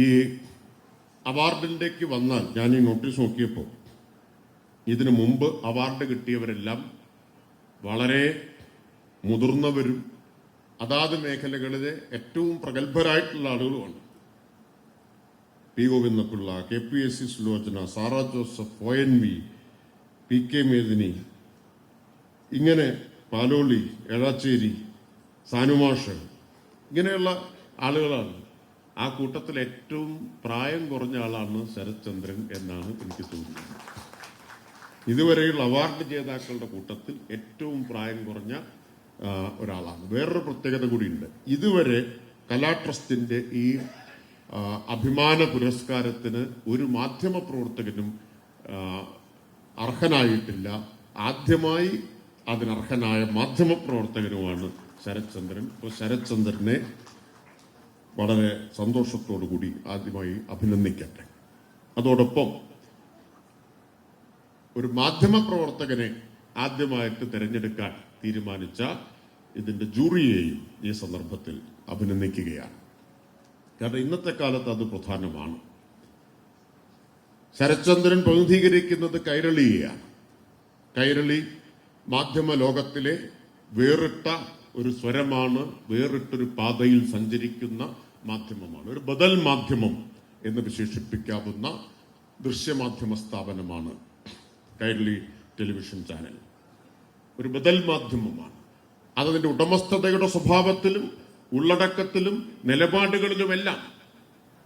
ഈ അവാർഡിലേക്ക് വന്നാൽ ഞാൻ ഈ നോട്ടീസ് നോക്കിയപ്പോൾ ഇതിനു മുമ്പ് അവാർഡ് കിട്ടിയവരെല്ലാം വളരെ മുതിർന്നവരും അതാത് മേഖലകളിലെ ഏറ്റവും പ്രഗത്ഭരായിട്ടുള്ള ആളുകളുമാണ്. P Govindapillai, KPSC Sulochana, Sarah Joseph, ONV, PK Medini, ഇങ്ങനെ പാലോളി, എഴാച്ചേരി, സാനുമാഷ്, ഇങ്ങനെയുള്ള ആളുകളാണ്. ആ കൂട്ടത്തിൽ ഏറ്റവും പ്രായം കുറഞ്ഞ ആളാണ് ശരത് ചന്ദ്രൻ എന്നാണ് എനിക്ക് തോന്നുന്നത്. ഇതുവരെയുള്ള അവാർഡ് ജേതാക്കളുടെ കൂട്ടത്തിൽ ഏറ്റവും പ്രായം കുറഞ്ഞ ഒരാളാണ്. വേറൊരു പ്രത്യേകത കൂടിയുണ്ട്. ഇതുവരെ കലാ ട്രസ്റ്റിന്റെ ഈ അഭിമാന പുരസ്കാരത്തിന് ഒരു മാധ്യമ പ്രവർത്തകനും അർഹനായിട്ടില്ല. ആദ്യമായി അതിനർഹനായ മാധ്യമ പ്രവർത്തകനുമാണ് ശരത് ചന്ദ്രൻ. അപ്പോൾ ശരത് ചന്ദ്രനെ വളരെ സന്തോഷത്തോടു കൂടി ആദ്യമായി അഭിനന്ദിക്കട്ടെ. അതോടൊപ്പം ഒരു മാധ്യമ പ്രവർത്തകനെ ആദ്യമായിട്ട് തിരഞ്ഞെടുക്കാൻ തീരുമാനിച്ച ഇതിന്റെ ജൂറിയെയും ഈ സന്ദർഭത്തിൽ അഭിനന്ദിക്കുകയാണ്. കാരണം ഇന്നത്തെ കാലത്ത് അത് പ്രധാനമാണ്. ശരത്ചന്ദ്രൻ പ്രതിനിധീകരിക്കുന്നത് കൈരളിയെയാണ്. കൈരളി മാധ്യമ ലോകത്തിലെ വേറിട്ട ഒരു സ്വരമാണ്, വേറിട്ടൊരു പാതയിൽ സഞ്ചരിക്കുന്ന മാധ്യമമാണ്. ഒരു ബദൽ മാധ്യമം എന്ന് വിശേഷിപ്പിക്കാവുന്ന ദൃശ്യമാധ്യമ സ്ഥാപനമാണ് കൈരളി ടെലിവിഷൻ ചാനൽ. ഒരു ബദൽ മാധ്യമമാണ്. അതതിന്റെ ഉടമസ്ഥതയുടെ സ്വഭാവത്തിലും ഉള്ളടക്കത്തിലും നിലപാടുകളിലുമെല്ലാം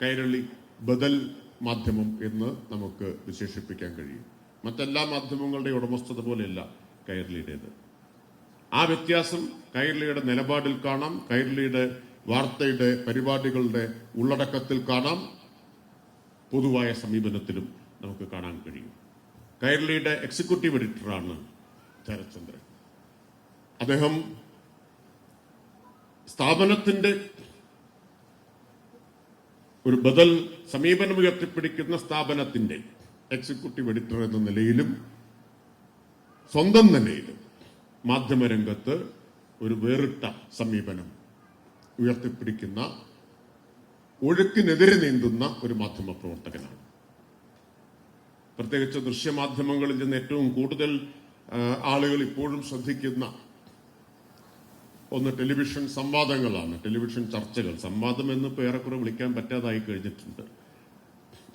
കൈരളി ബദൽ മാധ്യമം എന്ന് നമുക്ക് വിശേഷിപ്പിക്കാൻ കഴിയും. മറ്റെല്ലാ മാധ്യമങ്ങളുടെ ഉടമസ്ഥത പോലെയല്ല കൈരളിയുടേത്. ആ വ്യത്യാസം കൈരളിയുടെ നിലപാടിൽ കാണാം, കൈരളിയുടെ വാർത്തയുടെ പരിപാടികളുടെ ഉള്ളടക്കത്തിൽ കാണാം, പൊതുവായ സമീപനത്തിലും നമുക്ക് കാണാൻ കഴിയും. കൈരളിയുടെ എക്സിക്യൂട്ടീവ് എഡിറ്ററാണ് ശരത് ചന്ദ്രൻ. അദ്ദേഹം സ്ഥാപനത്തിന്റെ ഒരു ബദൽ സമീപനം ഉയർത്തിപ്പിടിക്കുന്ന സ്ഥാപനത്തിന്റെ എക്സിക്യൂട്ടീവ് എഡിറ്റർ എന്ന നിലയിലും സ്വന്തം നിലയിലും മാധ്യമരംഗത്ത് ഒരു വേറിട്ട സമീപനം ഉയർത്തിപ്പിടിക്കുന്ന, ഒഴുക്കിനെതിരെ നീന്തുന്ന ഒരു മാധ്യമ പ്രവർത്തകനാണ്. പ്രത്യേകിച്ച് ദൃശ്യമാധ്യമങ്ങളിൽ നിന്ന് ഏറ്റവും കൂടുതൽ ആളുകൾ ഇപ്പോഴും ശ്രദ്ധിക്കുന്ന ഒന്ന് ടെലിവിഷൻ സംവാദങ്ങളാണ്, ടെലിവിഷൻ ചർച്ചകൾ. സംവാദം എന്ന് ഇപ്പോൾ ഏറെക്കുറെ വിളിക്കാൻ പറ്റാതായി കഴിഞ്ഞിട്ടുണ്ട്.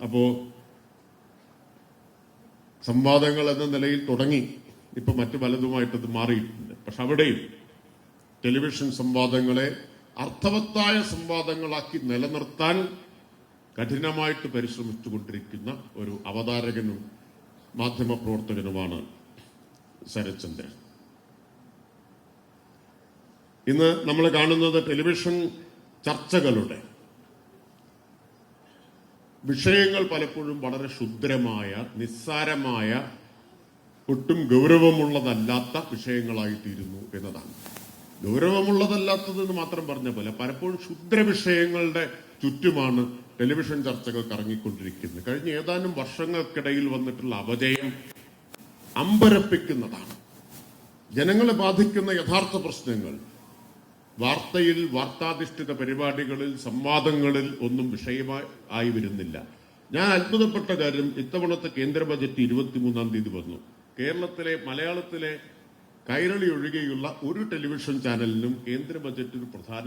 അപ്പോ സംവാദങ്ങൾ എന്ന നിലയിൽ തുടങ്ങി ഇപ്പൊ മറ്റു പലതുമായിട്ടത് മാറിയിട്ടുണ്ട്. പക്ഷെ അവിടെയും ടെലിവിഷൻ സംവാദങ്ങളെ അർത്ഥവത്തായ സംവാദങ്ങളാക്കി നിലനിർത്താൻ കഠിനമായിട്ട് പരിശ്രമിച്ചുകൊണ്ടിരിക്കുന്ന ഒരു അവതാരകനും മാധ്യമ പ്രവർത്തകനുമാണ് ശരത് ചന്ദ്രൻ. ഇന്ന് നമ്മൾ കാണുന്നത് ടെലിവിഷൻ ചർച്ചകളുടെ വിഷയങ്ങൾ പലപ്പോഴും വളരെ ക്ഷുദ്രമായ, നിസ്സാരമായ, ഒട്ടും ഗൗരവമുള്ളതല്ലാത്ത വിഷയങ്ങളായിത്തീരുന്നു എന്നതാണ്. ഗൗരവമുള്ളതല്ലാത്തതെന്ന് മാത്രം പറഞ്ഞ പോലെ പലപ്പോഴും ക്ഷുദ്ര വിഷയങ്ങളുടെ ചുറ്റുമാണ് ടെലിവിഷൻ ചർച്ചകൾ കറങ്ങിക്കൊണ്ടിരിക്കുന്നത്. കഴിഞ്ഞ ഏതാനും വർഷങ്ങൾക്കിടയിൽ വന്നിട്ടുള്ള അപജയം അമ്പരപ്പിക്കുന്നതാണ്. ജനങ്ങളെ ബാധിക്കുന്ന യഥാർത്ഥ പ്രശ്നങ്ങൾ വാർത്തയിൽ, വാർത്താധിഷ്ഠിത പരിപാടികളിൽ, സംവാദങ്ങളിൽ ഒന്നും വിഷയമായി വരുന്നില്ല. ഞാൻ അത്ഭുതപ്പെട്ട കാര്യം, ഇത്തവണത്തെ കേന്ദ്ര ബജറ്റ് 23-ാം തീയതി വന്നു. കേരളത്തിലെ, മലയാളത്തിലെ കൈരളി ഒഴികെയുള്ള ഒരു ടെലിവിഷൻ ചാനലിനും കേന്ദ്ര ബജറ്റ് ഒരു പ്രധാന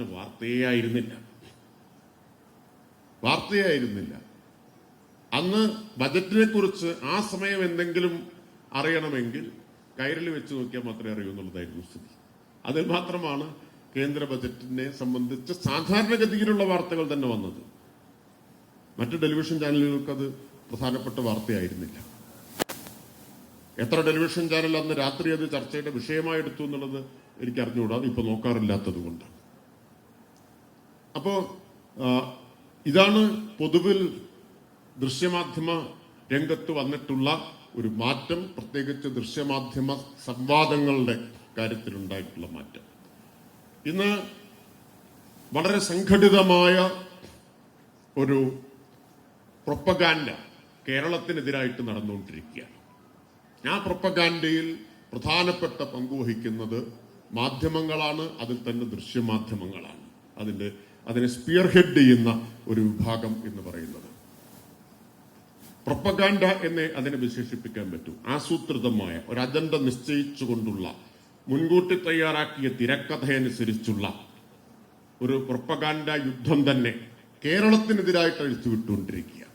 വാർത്തയായിരുന്നില്ല. അന്ന് ബജറ്റിനെ കുറിച്ച് ആ സമയം എന്തെങ്കിലും അറിയണമെങ്കിൽ കൈരളി വെച്ച് നോക്കിയാൽ മാത്രമേ അറിയൂ എന്നുള്ളതായിരുന്നു സ്ഥിതി. അതിൽ മാത്രമാണ് കേന്ദ്ര ബജറ്റിനെ സംബന്ധിച്ച് സാധാരണഗതിയിലുള്ള വാർത്തകൾ തന്നെ വന്നത്. മറ്റു ടെലിവിഷൻ ചാനലുകൾക്ക് അത് പ്രധാനപ്പെട്ട വാർത്തയായിരുന്നില്ല. എത്ര ടെലിവിഷൻ ചാനൽ അന്ന് രാത്രി അത് ചർച്ചയുടെ വിഷയമായി എടുത്തു എന്നുള്ളത് എനിക്ക് അറിഞ്ഞുകൂടാ, ഇപ്പൊ നോക്കാറില്ലാത്തത് കൊണ്ട്. അപ്പോ ഇതാണ് പൊതുവിൽ ദൃശ്യമാധ്യമ രംഗത്ത് വന്നിട്ടുള്ള ഒരു മാറ്റം, പ്രത്യേകിച്ച് ദൃശ്യമാധ്യമ സംവാദങ്ങളുടെ കാര്യത്തിലുണ്ടായിട്ടുള്ള മാറ്റം. ഇന്ന് വളരെ സംഘടിതമായ ഒരു പ്രൊപ്പഗാൻഡ കേരളത്തിനെതിരായിട്ട് നടന്നുകൊണ്ടിരിക്കുകയാണ്. ആ പ്രൊപ്പഗാൻഡയിൽ പ്രധാനപ്പെട്ട പങ്കുവഹിക്കുന്നത് മാധ്യമങ്ങളാണ്, അതിൽ തന്നെ ദൃശ്യമാധ്യമങ്ങളാണ്. അതിന്റെ അതിനെ സ്പിയർ ഹെഡ് ചെയ്യുന്ന ഒരു വിഭാഗം എന്ന് പറയുന്നത്. പ്രൊപ്പഗാൻഡ എന്നേ അതിനെ വിശേഷിപ്പിക്കാൻ പറ്റൂ. ആസൂത്രിതമായ ഒരു അജണ്ട നിശ്ചയിച്ചുകൊണ്ടുള്ള, മുൻകൂട്ടി തയ്യാറാക്കിയ തിരക്കഥയനുസരിച്ചുള്ള ഒരു പ്രൊപ്പഗാൻഡ യുദ്ധം തന്നെ കേരളത്തിനെതിരായിട്ട് അഴിച്ചുവിട്ടുകൊണ്ടിരിക്കുക.